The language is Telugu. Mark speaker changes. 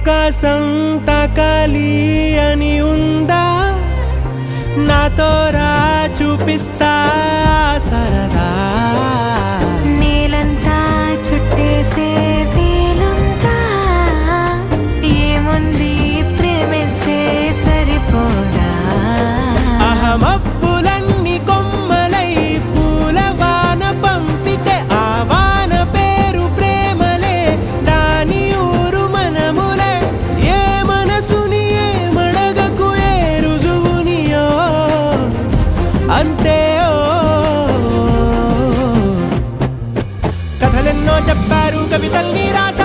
Speaker 1: ఆకాశం తాకాలి అని ఉందా నాతో రా చూపిస్తా సరదా
Speaker 2: నేలంతా చుట్టేసే వీలుందా ఏముంది ప్రేమిస్తే సరిపోదా
Speaker 1: అహమప్పులన్నీ కొమ్మలై పూలవాన పంపితే ఆ వాన పేరు ప్రేమలే దాని ఊరు మనములే ఏ మనసుని ఏ మడగకు ఏ రుజువునియో అంతే కథలెన్నో చెప్పారు కవితల్ని రాశారు